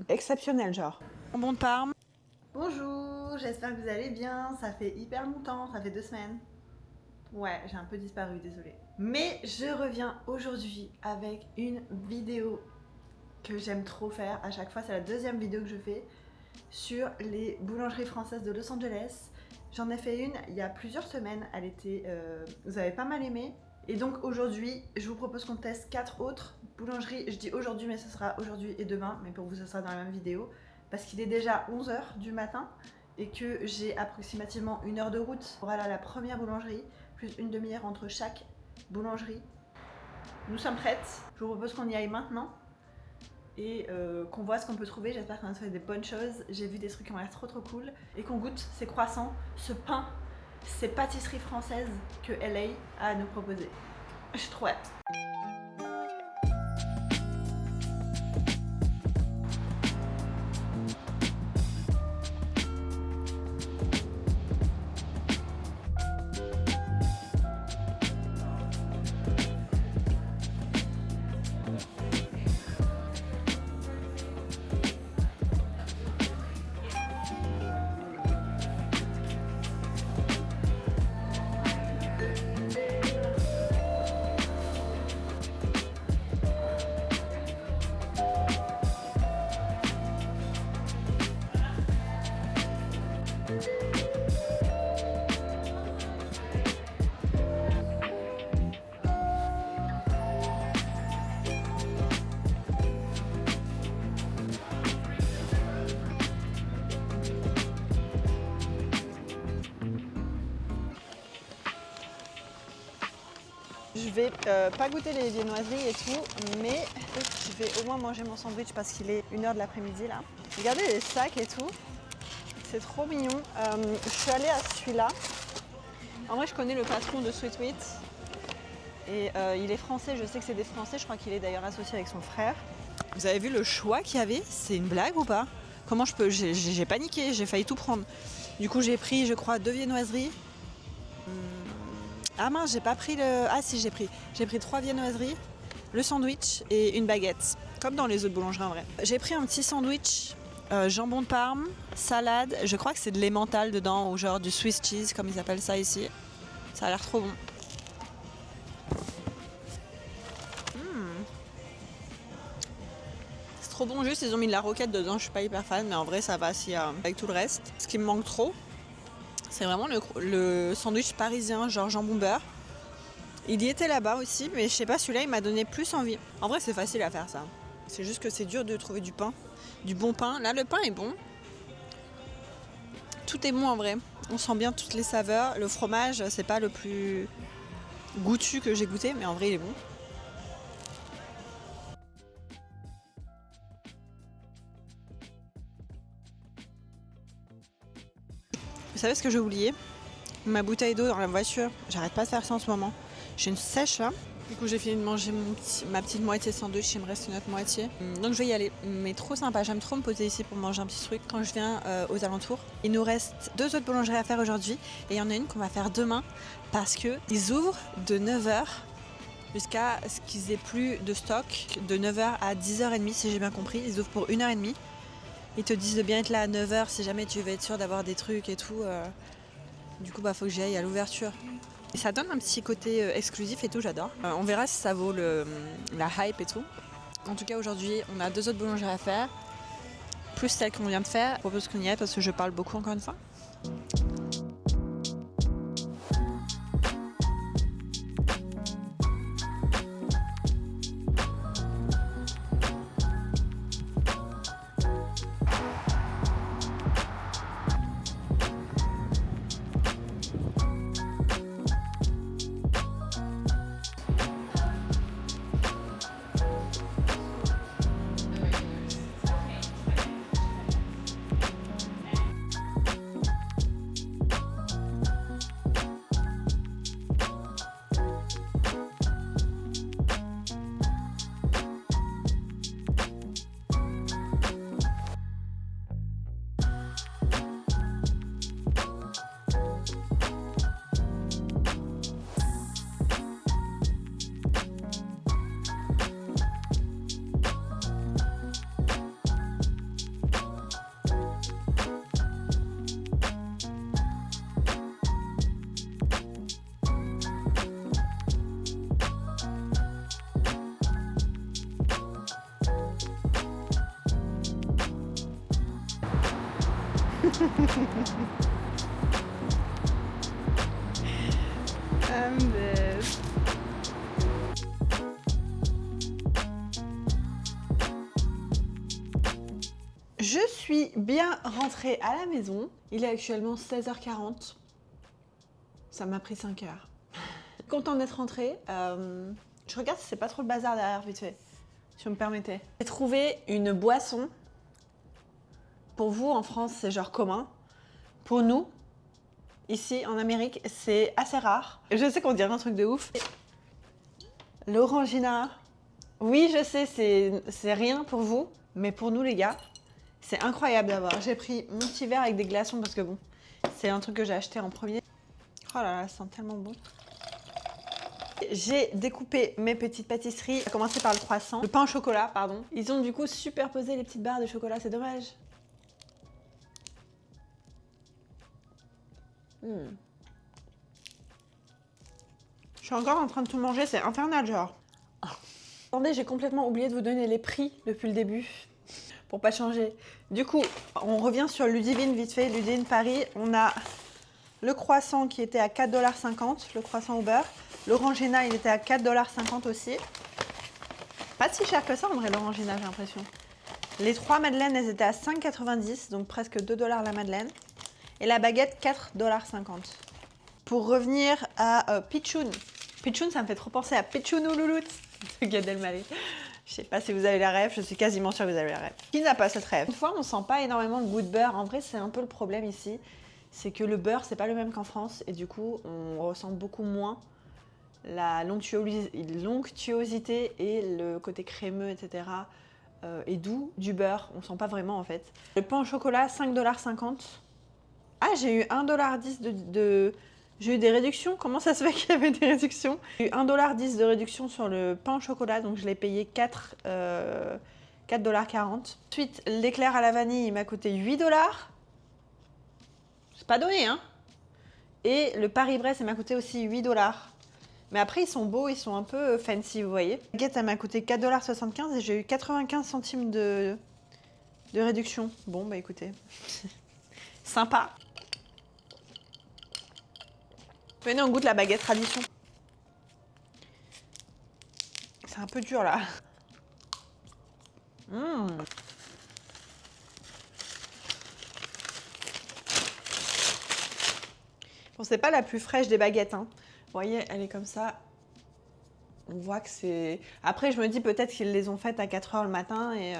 Exceptionnel, genre. Jambon de Parme. Bonjour, j'espère que vous allez bien. Ça fait hyper longtemps, ça fait 2 semaines. Ouais, j'ai un peu disparu, désolée. Mais je reviens aujourd'hui avec une vidéo que j'aime trop faire. À chaque fois, c'est la deuxième vidéo que je fais sur les boulangeries françaises de Los Angeles. J'en ai fait une il y a plusieurs semaines. Elle était, vous avez pas mal aimé. Et donc aujourd'hui, je vous propose qu'on teste 4 autres boulangeries. Je dis aujourd'hui, mais ce sera aujourd'hui et demain. Mais pour vous, ce sera dans la même vidéo. Parce qu'il est déjà 11h du matin et que j'ai approximativement 1 heure de route pour aller à la première boulangerie, plus une demi-heure entre chaque boulangerie. Nous sommes prêtes. Je vous propose qu'on y aille maintenant et qu'on voit ce qu'on peut trouver. J'espère qu'on va trouver des bonnes choses. J'ai vu des trucs qui ont l'air trop cool et qu'on goûte ces croissants, ce pain, ces pâtisseries françaises que LA a à nous proposer. J'ai trop hâte. Je vais pas goûter les viennoiseries et tout, mais je vais au moins manger mon sandwich parce qu'il est 1h de l'après-midi là. Regardez les sacs et tout, c'est trop mignon. Je suis allée à celui-là. En vrai, je connais le patron de Sweet Wheat et il est français, je sais que c'est des Français, je crois qu'il est d'ailleurs associé avec son frère. Vous avez vu le choix qu'il y avait? C'est une blague ou pas? Comment je peux? J'ai paniqué, j'ai failli tout prendre. Du coup, j'ai pris, je crois, 2 viennoiseries. Ah mince, j'ai pas pris le... Ah si, j'ai pris 3 viennoiseries, le sandwich et une baguette, comme dans les autres boulangeries en vrai. J'ai pris un petit sandwich, jambon de Parme, salade, je crois que c'est de l'emmental dedans, ou genre du Swiss cheese, comme ils appellent ça ici. Ça a l'air trop bon. C'est trop bon, juste ils ont mis de la roquette dedans, je suis pas hyper fan, mais en vrai ça va si, avec tout le reste. Ce qui me manque trop, c'est vraiment le sandwich parisien, genre jambon beurre. Il y était là-bas aussi, mais je sais pas, celui-là il m'a donné plus envie. En vrai c'est facile à faire ça. C'est juste que c'est dur de trouver du pain, du bon pain. Là le pain est bon. Tout est bon en vrai. On sent bien toutes les saveurs. Le fromage c'est pas le plus goûtu que j'ai goûté, mais en vrai il est bon. Vous savez ce que j'ai oublié? Ma bouteille d'eau dans la voiture. J'arrête pas de faire ça en ce moment. J'ai une sèche là. Du coup j'ai fini de manger ma petite moitié de sandwich, il me reste une autre moitié. Donc je vais y aller. Mais trop sympa, j'aime trop me poser ici pour manger un petit truc quand je viens aux alentours. Il nous reste 2 autres boulangeries à faire aujourd'hui. Et il y en a une qu'on va faire demain parce qu'ils ouvrent de 9h jusqu'à ce qu'ils aient plus de stock. De 9h à 10h30 si j'ai bien compris. Ils ouvrent pour 1h30. Ils te disent de bien être là à 9h si jamais tu veux être sûr d'avoir des trucs et tout. Du coup, faut que j'y aille à l'ouverture. Et ça donne un petit côté exclusif et tout, j'adore. On verra si ça vaut la hype et tout. En tout cas, aujourd'hui, on a 2 autres boulangeries à faire. Plus celle qu'on vient de faire. Je propose qu'on y aille parce que je parle beaucoup encore une fois. I'm dead. Je suis bien rentrée à la maison. Il est actuellement 16h40. Ça m'a pris 5 heures. Contente d'être rentrée. Je regarde si c'est pas trop le bazar derrière, vite fait, si vous me permettez. J'ai trouvé une boisson. Pour vous, en France, c'est genre commun. Pour nous, ici, en Amérique, c'est assez rare. Je sais qu'on dirait un truc de ouf. L'Orangina. Oui, je sais, c'est rien pour vous. Mais pour nous, les gars, c'est incroyable d'avoir. J'ai pris mon petit verre avec des glaçons parce que bon, c'est un truc que j'ai acheté en premier. Oh là là, ça sent tellement bon. J'ai découpé mes petites pâtisseries. On va commencer par le croissant. Le pain au chocolat, pardon. Ils ont du coup superposé les petites barres de chocolat, c'est dommage. Je suis encore en train de tout manger, c'est infernal genre. Attendez, j'ai complètement oublié de vous donner les prix depuis le début. Pour pas changer. Du coup, on revient sur Ludivine vite fait. Ludivine Paris, on a le croissant qui était à 4,50 $, le croissant au beurre. L'Orangina, il était à 4,50 $ aussi. Pas si cher que ça en vrai, l'Orangina, j'ai l'impression. Les 3 madeleines, elles étaient à 5,90 $, donc presque 2 $ la madeleine. Et la baguette, 4,50 $. Pour revenir à Pitchoun. Pitchoun, ça me fait trop penser à Pitchoun ou Louloute de Gad Elmaleh. Je sais pas si vous avez la rêve, je suis quasiment sûre que vous avez la rêve. Qui n'a pas cette rêve? Une fois, on sent pas énormément le goût de beurre. En vrai, c'est un peu le problème ici. C'est que le beurre, c'est pas le même qu'en France. Et du coup, on ressent beaucoup moins la l'onctuosité et le côté crémeux, etc. Et doux du beurre. On sent pas vraiment en fait. Le pain au chocolat, 5,50 $. Ah, j'ai eu 1,10 $ de... J'ai eu des réductions. Comment ça se fait qu'il y avait des réductions? J'ai eu 1,10 $ de réduction sur le pain au chocolat, donc je l'ai payé 4,40 $. Ensuite, l'éclair à la vanille, il m'a coûté 8 $. C'est pas donné, hein? Et le Paris-Brest, ça m'a coûté aussi 8 $. Mais après, ils sont beaux, ils sont un peu fancy, vous voyez. La baguette, ça m'a coûté 4,75 $ et j'ai eu 95 centimes de réduction. Bon, bah écoutez, sympa. Venez, on goûte la baguette tradition. C'est un peu dur là. Bon, c'est pas la plus fraîche des baguettes, hein. Vous voyez, elle est comme ça. On voit que c'est... Après, je me dis peut-être qu'ils les ont faites à 4 h le matin et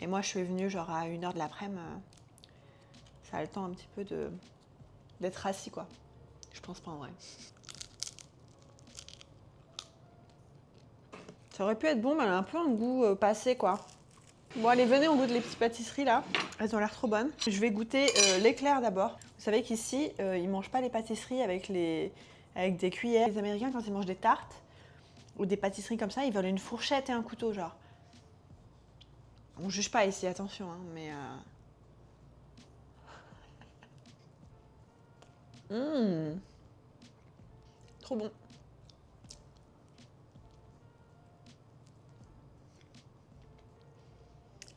moi, je suis venue genre à 1 h de l'après-midi. Ça a le temps un petit peu d'être assis, quoi. Je pense pas en vrai. Ça aurait pu être bon, mais elle a un peu un goût passé, quoi. Bon, allez, venez, on goûte les petites pâtisseries, là. Elles ont l'air trop bonnes. Je vais goûter l'éclair d'abord. Vous savez qu'ici, ils mangent pas les pâtisseries avec des cuillères. Les Américains, quand ils mangent des tartes ou des pâtisseries comme ça, ils veulent une fourchette et un couteau, genre. On juge pas ici, attention, hein, mais... Trop bon.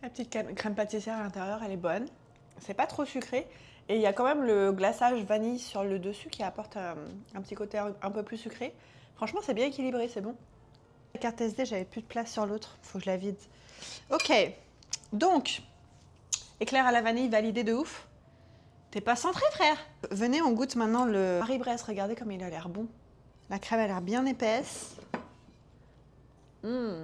La petite crème pâtissière à l'intérieur, elle est bonne. C'est pas trop sucré. Et il y a quand même le glaçage vanille sur le dessus qui apporte un petit côté un peu plus sucré. Franchement, c'est bien équilibré, c'est bon. La carte SD, j'avais plus de place sur l'autre. Faut que je la vide. Ok. Donc, éclair à la vanille validé de ouf. T'es pas centré, frère. Venez, on goûte maintenant le Paris-Brest. Regardez comme il a l'air bon. La crème a l'air bien épaisse. En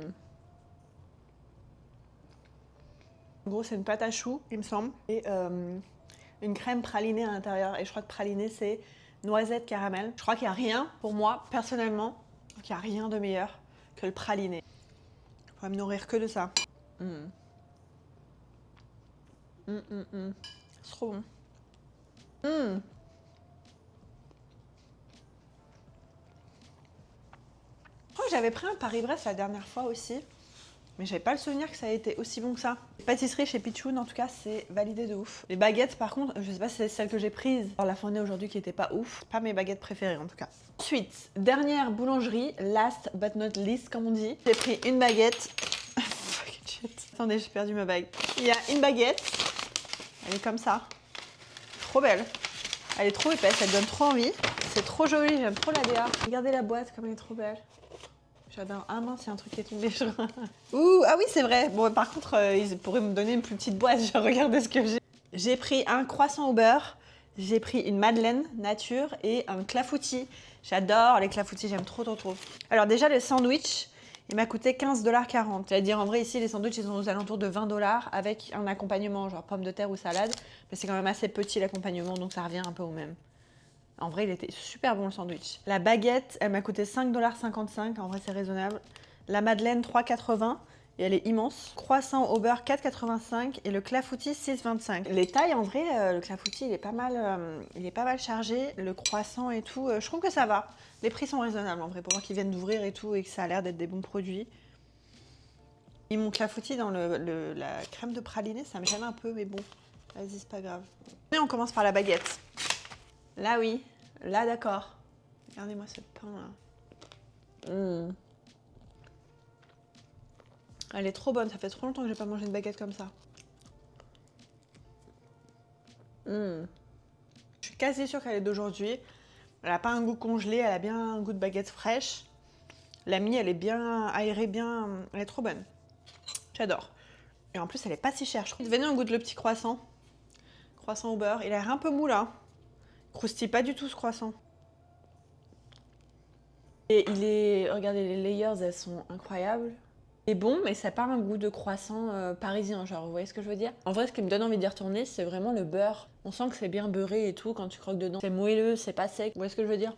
gros, c'est une pâte à choux, il me semble. Et une crème pralinée à l'intérieur. Et je crois que praliné, c'est noisette caramel. Je crois qu'il n'y a rien, pour moi, personnellement, qu'il n'y a rien de meilleur que le praliné. Je pourrais me nourrir que de ça. C'est trop bon. Je crois que j'avais pris un Paris-Brest la dernière fois aussi. Mais j'avais pas le souvenir que ça a été aussi bon que ça. Les pâtisseries chez Pitchoun, en tout cas, c'est validé de ouf. Les baguettes, par contre, je sais pas si c'est celle que j'ai prise dans la fournée aujourd'hui qui était pas ouf. Pas mes baguettes préférées, en tout cas. Ensuite, dernière boulangerie, last but not least, comme on dit. J'ai pris une baguette. Fucking shit. Attendez, j'ai perdu ma bague. Il y a une baguette. Elle est comme ça. trop belle. Elle est trop épaisse, elle donne trop envie. C'est trop joli, j'aime trop la DA. Regardez la boîte comme elle est trop belle. J'adore. Ah mince, il y a un truc qui est tombé. Ouh, ah oui, c'est vrai. Bon, par contre, ils pourraient me donner une plus petite boîte. Je regardais ce que j'ai. J'ai pris un croissant au beurre. J'ai pris une madeleine nature et un clafoutis. J'adore les clafoutis, j'aime trop. Alors déjà, le sandwich, il m'a coûté 15,40 $. C'est-à-dire, en vrai, ici, les sandwichs, ils sont aux alentours de 20 $ avec un accompagnement, genre pommes de terre ou salade. Mais c'est quand même assez petit l'accompagnement, donc ça revient un peu au même. En vrai, il était super bon le sandwich. La baguette, elle m'a coûté 5,55 $. En vrai, c'est raisonnable. La madeleine, 3,80 $. Et elle est immense. Croissant au beurre, 4,85 $. Et le clafoutis, 6,25 $. Les tailles, en vrai, le clafoutis, il est pas mal chargé. Le croissant et tout, je trouve que ça va. Les prix sont raisonnables, en vrai, pour voir qu'ils viennent d'ouvrir et tout, et que ça a l'air d'être des bons produits. Et mon clafoutis dans la crème de praliné, ça me gêne un peu, mais bon, vas-y, c'est pas grave. Et on commence par la baguette. Là, oui. Là, d'accord. Regardez-moi ce pain, là. Elle est trop bonne. Ça fait trop longtemps que j'ai pas mangé une baguette comme ça. Je suis quasi sûre qu'elle est d'aujourd'hui. Elle a pas un goût congelé. Elle a bien un goût de baguette fraîche. La mie, elle est bien aérée, bien... Elle est trop bonne. J'adore. Et en plus, elle est pas si chère, je trouve. Venez, on goûte le petit croissant. Croissant au beurre. Il a l'air un peu mou, là. Croustille pas du tout, ce croissant. Et il est... Regardez, les layers, elles sont incroyables. C'est bon, mais ça n'a pas un goût de croissant parisien, genre, vous voyez ce que je veux dire? En vrai, ce qui me donne envie d'y retourner, c'est vraiment le beurre. On sent que c'est bien beurré et tout quand tu croques dedans. C'est moelleux, c'est pas sec, vous voyez ce que je veux dire?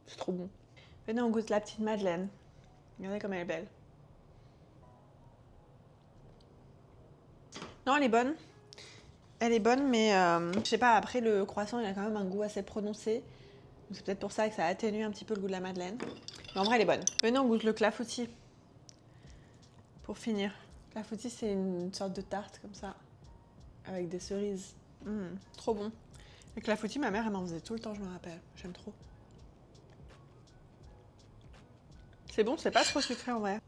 C'est trop bon. Venez, on goûte la petite madeleine. Regardez comme elle est belle. Non, elle est bonne. Elle est bonne, mais je sais pas, après le croissant, il a quand même un goût assez prononcé. C'est peut-être pour ça que ça atténue un petit peu le goût de la madeleine. Mais en vrai, elle est bonne. Venez, on goûte le clafoutis. Pour finir. Clafoutis, c'est une sorte de tarte comme ça, avec des cerises. Trop bon. Le clafoutis, ma mère, elle m'en faisait tout le temps, je me rappelle. J'aime trop. C'est bon, c'est pas trop sucré en vrai.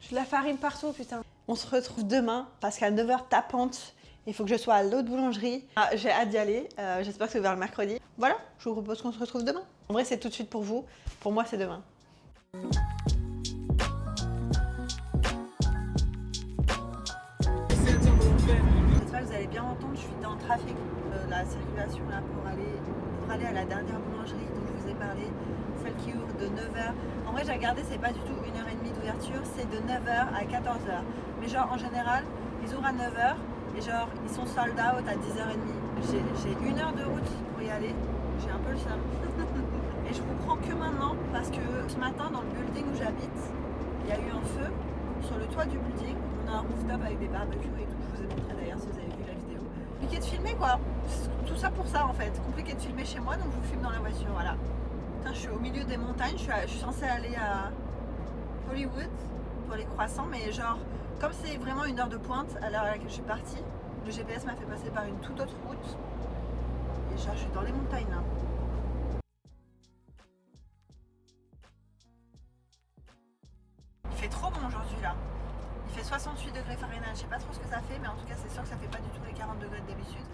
J'ai de la farine partout, putain. On se retrouve demain, parce qu'à 9 h tapante, il faut que je sois à l'autre boulangerie. Ah, j'ai hâte d'y aller. J'espère que c'est ouvert le mercredi. Voilà, je vous propose qu'on se retrouve demain. En vrai, c'est tout de suite pour vous. Pour moi, c'est demain. J'espère que vous allez bien m'entendre, je suis dans le trafic, la circulation là pour aller à la dernière boulangerie dont je vous ai parlé, celle qui ouvre de 9 h. En vrai, j'ai regardé, c'est pas du tout 1h30 d'ouverture, c'est de 9 h à 14 h. Mais genre en général, ils ouvrent à 9 h et genre ils sont sold out à 10h30. J'ai 1 heure de route pour y aller, j'ai un peu le seum. Et je vous prends que maintenant parce que ce matin dans le building où j'habite, il y a eu un feu sur le toit du building. On a un rooftop avec des barbecues et tout. Je vous ai montré d'ailleurs si vous avez vu la vidéo. Compliqué de filmer quoi. Tout ça pour ça en fait. Compliqué de filmer chez moi donc je vous filme dans la voiture. Voilà. Putain, je suis au milieu des montagnes. Je suis censée aller à Hollywood pour les croissants. Mais genre, comme c'est vraiment 1 heure de pointe à l'heure à laquelle je suis partie, le GPS m'a fait passer par une toute autre route. Et genre, je suis dans les montagnes là. Il fait trop bon aujourd'hui là. Il fait 68 degrés Fahrenheit, je sais pas trop ce que ça fait, mais en tout cas c'est sûr que ça fait pas du tout les 40 degrés d'habitude.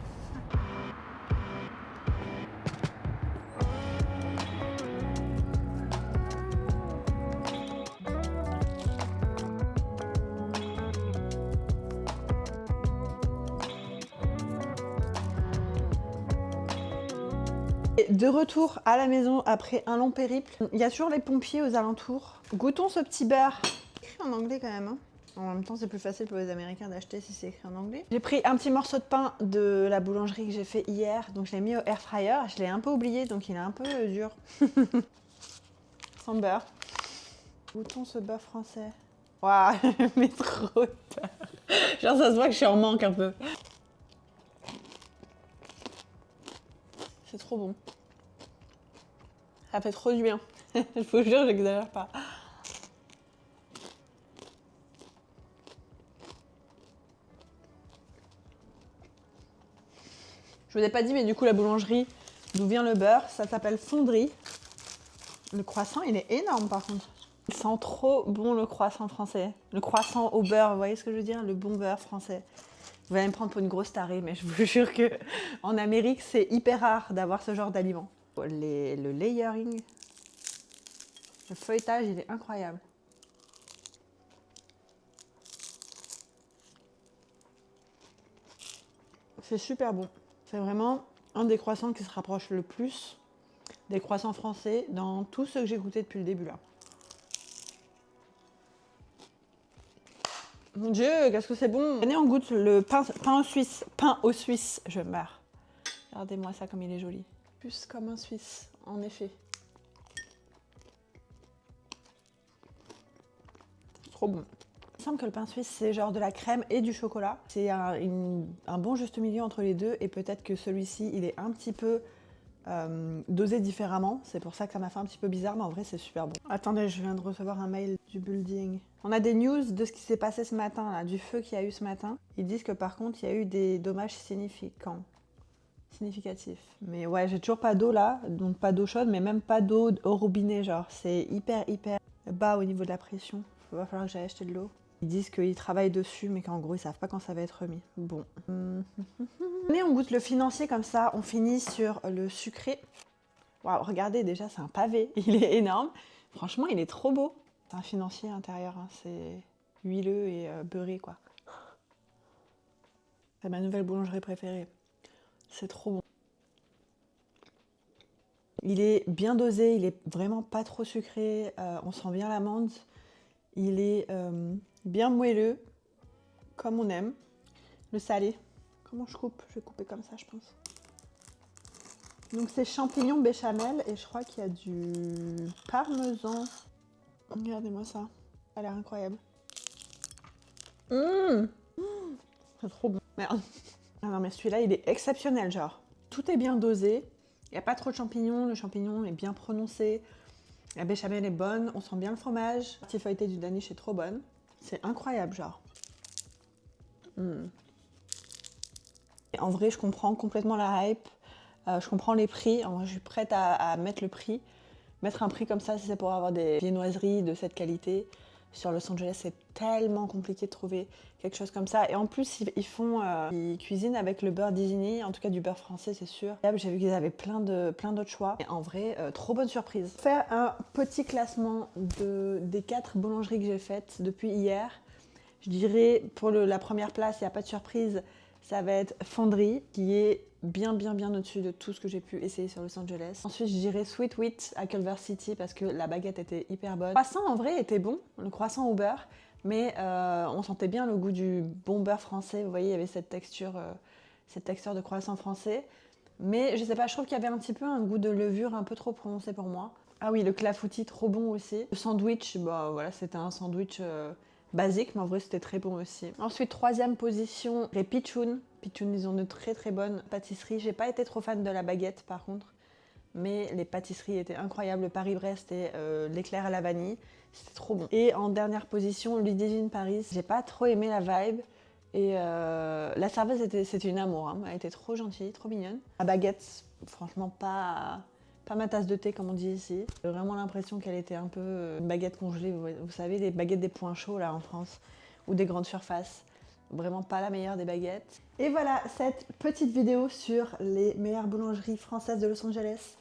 De retour à la maison après un long périple, il y a toujours les pompiers aux alentours. Goûtons ce petit beurre. Écrit en anglais quand même, hein. En même temps, c'est plus facile pour les Américains d'acheter si c'est écrit en anglais. J'ai pris un petit morceau de pain de la boulangerie que j'ai fait hier, donc je l'ai mis au air fryer. Je l'ai un peu oublié, donc il est un peu dur. Sans beurre. Goûtons ce beurre français. Waouh, mais trop peur. Genre ça se voit que je suis en manque un peu. C'est trop bon. Ça fait trop du bien. Je vous jure, j'exagère pas. Je vous ai pas dit, mais du coup, la boulangerie, d'où vient le beurre, ça s'appelle Fonderie. Le croissant, il est énorme par contre. Il sent trop bon le croissant français. Le croissant au beurre, vous voyez ce que je veux dire? Le bon beurre français. Vous allez me prendre pour une grosse tarée, mais je vous jure que en Amérique, c'est hyper rare d'avoir ce genre d'aliments. Le layering, le feuilletage, il est incroyable. C'est super bon. C'est vraiment un des croissants qui se rapproche le plus des croissants français dans tous ceux que j'ai goûtés depuis le début là. Mon Dieu, qu'est-ce que c'est bon! Venez, on goûte le pain au suisse. Pain au suisse, je meurs. Regardez-moi ça comme il est joli. Plus comme un suisse, en effet. Trop bon. Il me semble que le pain suisse, c'est genre de la crème et du chocolat. C'est un bon juste milieu entre les deux et peut-être que celui-ci, il est un petit peu dosé différemment. C'est pour ça que ça m'a fait un petit peu bizarre, mais en vrai, c'est super bon. Attendez, je viens de recevoir un mail du building. On a des news de ce qui s'est passé ce matin, là, du feu qu'il y a eu ce matin. Ils disent que par contre, il y a eu des dommages significatifs. Mais ouais, j'ai toujours pas d'eau là, donc pas d'eau chaude, mais même pas d'eau au robinet, genre. C'est hyper bas au niveau de la pression. Il va falloir que j'aille acheter de l'eau. Ils disent qu'ils travaillent dessus, mais qu'en gros, ils savent pas quand ça va être remis. Bon. Venez, on goûte le financier comme ça, on finit sur le sucré. Waouh, regardez, déjà, c'est un pavé. Il est énorme. Franchement, il est trop beau. C'est un financier à l'intérieur, hein. C'est huileux et beurré, quoi. C'est ma nouvelle boulangerie préférée. C'est trop bon. Il est bien dosé, il est vraiment pas trop sucré. On sent bien l'amande. Il est bien moelleux, comme on aime. Le salé, comment je coupe? Je vais couper comme ça, je pense. Donc c'est champignons béchamel et je crois qu'il y a du parmesan. Regardez-moi ça, ça a l'air incroyable. C'est trop bon. Merde. Ah non mais celui-là il est exceptionnel, genre. Tout est bien dosé, il n'y a pas trop de champignons, le champignon est bien prononcé. La béchamel est bonne, on sent bien le fromage. La partie feuilletée du Danish est trop bonne. C'est incroyable, genre. Et en vrai, je comprends complètement la hype. Je comprends les prix. En vrai, je suis prête à mettre le prix. Mettre un prix comme ça, si c'est pour avoir des viennoiseries de cette qualité. Sur Los Angeles, c'est tellement compliqué de trouver quelque chose comme ça. Et en plus, ils cuisinent avec le beurre d'Isigny, en tout cas du beurre français, c'est sûr. J'ai vu qu'ils avaient plein d'autres choix. Et en vrai, trop bonne surprise. Faire un petit classement des 4 boulangeries que j'ai faites depuis hier. Je dirais, pour la première place, il n'y a pas de surprise, ça va être Fonderie, qui est bien au-dessus de tout ce que j'ai pu essayer sur Los Angeles. Ensuite, je dirais Sweet Wheat à Culver City parce que la baguette était hyper bonne. Le croissant, en vrai, était bon, le croissant au beurre, mais on sentait bien le goût du bon beurre français. Vous voyez, il y avait cette texture de croissant français. Mais je sais pas, je trouve qu'il y avait un petit peu un goût de levure un peu trop prononcé pour moi. Ah oui, le clafoutis, trop bon aussi. Le sandwich, bah voilà, c'était un sandwich basique, mais en vrai c'était très bon aussi. Ensuite, troisième position, les Pichoun. Pichoun, ils ont de très bonnes pâtisseries. J'ai pas été trop fan de la baguette par contre, mais les pâtisseries étaient incroyables. Le Paris-Brest et l'éclair à la vanille, c'était trop bon. Et en dernière position, Ludivine Paris. J'ai pas trop aimé la vibe. Et la serveuse, c'était une amour, hein. Elle était trop gentille, trop mignonne. La baguette, franchement pas ma tasse de thé comme on dit ici. J'ai vraiment l'impression qu'elle était un peu une baguette congelée. Vous savez, les baguettes des points chauds là en France, ou des grandes surfaces. Vraiment pas la meilleure des baguettes. Et voilà, cette petite vidéo sur les meilleures boulangeries françaises de Los Angeles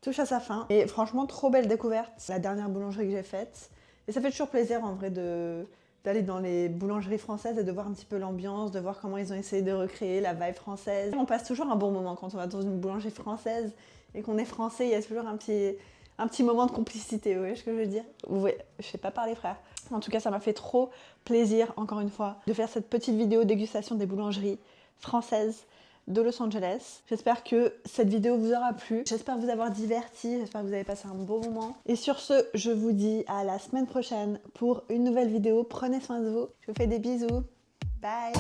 touche à sa fin. Et franchement, trop belle découverte. La dernière boulangerie que j'ai faite. Et ça fait toujours plaisir en vrai d'aller dans les boulangeries françaises et de voir un petit peu l'ambiance, de voir comment ils ont essayé de recréer la vibe française. On passe toujours un bon moment quand on va dans une boulangerie française et qu'on est français, il y a toujours un petit moment de complicité, vous voyez ce que je veux dire? Ouais, je sais pas parler frère. En tout cas, ça m'a fait trop plaisir, encore une fois, de faire cette petite vidéo dégustation des boulangeries françaises de Los Angeles. J'espère que cette vidéo vous aura plu. J'espère vous avoir diverti. J'espère que vous avez passé un beau moment. Et sur ce, je vous dis à la semaine prochaine pour une nouvelle vidéo. Prenez soin de vous. Je vous fais des bisous. Bye!